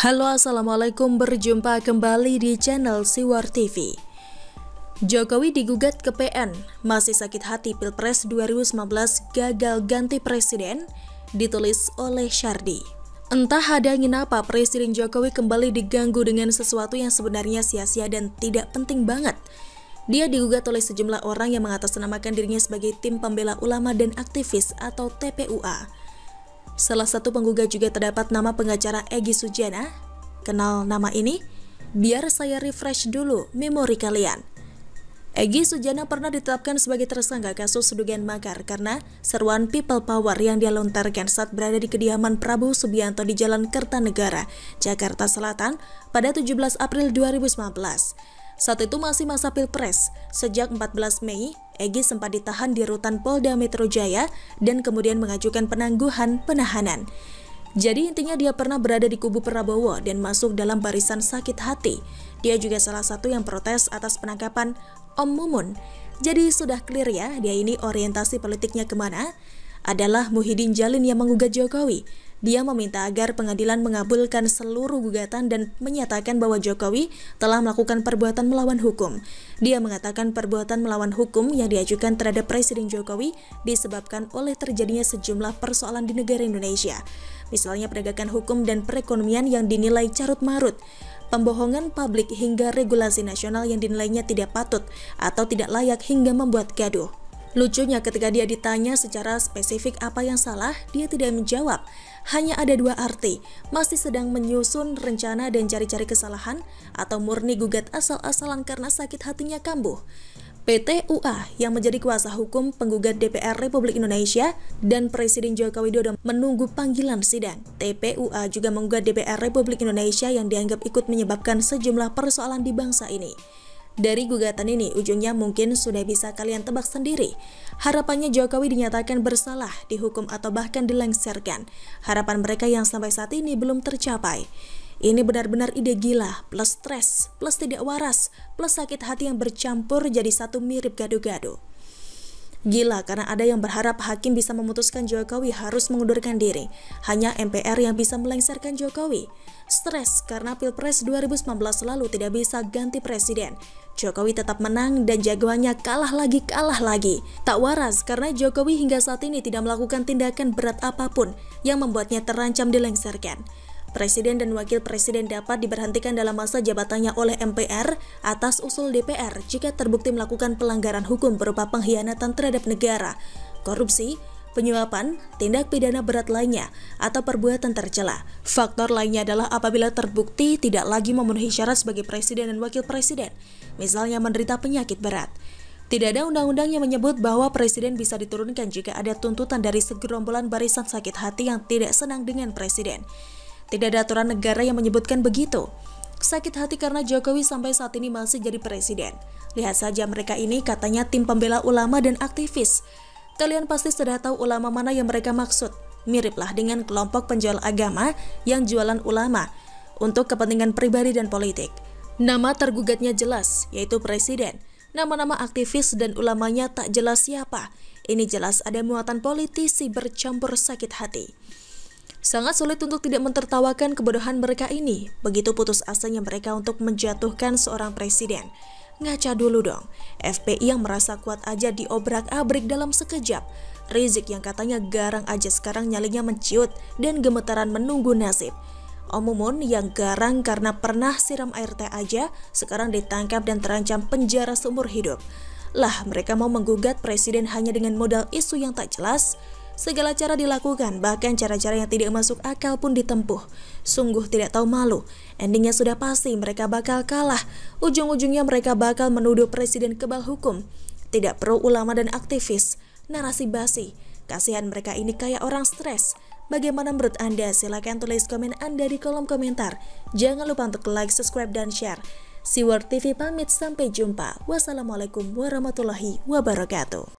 Halo, assalamualaikum, berjumpa kembali di channel Siwar TV. Jokowi digugat ke PN, masih sakit hati Pilpres 2019 gagal ganti presiden, ditulis oleh Syardi. Entah ada angin apa, Presiden Jokowi kembali diganggu dengan sesuatu yang sebenarnya sia-sia dan tidak penting banget. Dia digugat oleh sejumlah orang yang mengatasnamakan dirinya sebagai tim pembela ulama dan aktivis atau TPUA. Salah satu penggugat juga terdapat nama pengacara Egy Sujana. Kenal nama ini? Biar saya refresh dulu memori kalian. Egy Sujana pernah ditetapkan sebagai tersangka kasus dugaan makar karena seruan People Power yang dia lontarkan saat berada di kediaman Prabowo Subianto di Jalan Kertanegara, Jakarta Selatan pada 17 April 2019. Saat itu masih masa Pilpres. Sejak 14 Mei, Egy sempat ditahan di rutan Polda Metro Jaya dan kemudian mengajukan penangguhan penahanan. Jadi intinya dia pernah berada di kubu Prabowo dan masuk dalam barisan sakit hati. Dia juga salah satu yang protes atas penangkapan Om Mumun. Jadi sudah clear ya, dia ini orientasi politiknya kemana? Adalah Muhyiddin Jalin yang menggugat Jokowi. Dia meminta agar pengadilan mengabulkan seluruh gugatan dan menyatakan bahwa Jokowi telah melakukan perbuatan melawan hukum. Dia mengatakan perbuatan melawan hukum yang diajukan terhadap Presiden Jokowi disebabkan oleh terjadinya sejumlah persoalan di negara Indonesia. Misalnya penegakan hukum dan perekonomian yang dinilai carut-marut, pembohongan publik hingga regulasi nasional yang dinilainya tidak patut atau tidak layak hingga membuat gaduh. Lucunya ketika dia ditanya secara spesifik apa yang salah, dia tidak menjawab. Hanya ada dua arti, masih sedang menyusun rencana dan cari-cari kesalahan, atau murni gugat asal-asalan karena sakit hatinya kambuh. PT UA yang menjadi kuasa hukum penggugat DPR Republik Indonesia dan Presiden Joko Widodo menunggu panggilan sidang. TPUA juga menggugat DPR Republik Indonesia yang dianggap ikut menyebabkan sejumlah persoalan di bangsa ini. Dari gugatan ini, ujungnya mungkin sudah bisa kalian tebak sendiri. Harapannya Jokowi dinyatakan bersalah, dihukum atau bahkan dilengsarkan. Harapan mereka yang sampai saat ini belum tercapai. Ini benar-benar ide gila, plus stres, plus tidak waras, plus sakit hati yang bercampur jadi satu mirip gado-gado. Gila karena ada yang berharap hakim bisa memutuskan Jokowi harus mengundurkan diri. Hanya MPR yang bisa melengsarkan Jokowi. Stres karena Pilpres 2019 lalu tidak bisa ganti presiden. Jokowi tetap menang dan jagoannya kalah lagi. Tak waras karena Jokowi hingga saat ini tidak melakukan tindakan berat apapun yang membuatnya terancam dilengsarkan. Presiden dan Wakil Presiden dapat diberhentikan dalam masa jabatannya oleh MPR atas usul DPR jika terbukti melakukan pelanggaran hukum berupa pengkhianatan terhadap negara, korupsi, penyuapan, tindak pidana berat lainnya, atau perbuatan tercela. Faktor lainnya adalah apabila terbukti tidak lagi memenuhi syarat sebagai Presiden dan Wakil Presiden, misalnya menderita penyakit berat. Tidak ada undang-undang yang menyebut bahwa Presiden bisa diturunkan jika ada tuntutan dari segerombolan barisan sakit hati yang tidak senang dengan Presiden. Tidak ada aturan negara yang menyebutkan begitu. Sakit hati karena Jokowi sampai saat ini masih jadi presiden. Lihat saja mereka ini katanya tim pembela ulama dan aktivis. Kalian pasti sudah tahu ulama mana yang mereka maksud. Miriplah dengan kelompok penjual agama yang jualan ulama untuk kepentingan pribadi dan politik. Nama tergugatnya jelas, yaitu presiden. Nama-nama aktivis dan ulamanya tak jelas siapa. Ini jelas ada muatan politisi bercampur sakit hati. Sangat sulit untuk tidak mentertawakan kebodohan mereka ini. Begitu putus asanya mereka untuk menjatuhkan seorang presiden. Ngaca dulu dong. FPI yang merasa kuat aja diobrak-abrik dalam sekejap. Rizik yang katanya garang aja sekarang nyalinya menciut dan gemetaran menunggu nasib. Om Mumun yang garang karena pernah siram air teh aja sekarang ditangkap dan terancam penjara seumur hidup. Lah, mereka mau menggugat presiden hanya dengan modal isu yang tak jelas. Segala cara dilakukan, bahkan cara-cara yang tidak masuk akal pun ditempuh. Sungguh tidak tahu malu. Endingnya sudah pasti mereka bakal kalah. Ujung-ujungnya mereka bakal menuduh presiden kebal hukum. Tidak perlu ulama dan aktivis. Narasi basi. Kasihan mereka ini kayak orang stres. Bagaimana menurut Anda? Silahkan tulis komen Anda di kolom komentar. Jangan lupa untuk like, subscribe, dan share. Siwar TV pamit, sampai jumpa. Wassalamualaikum warahmatullahi wabarakatuh.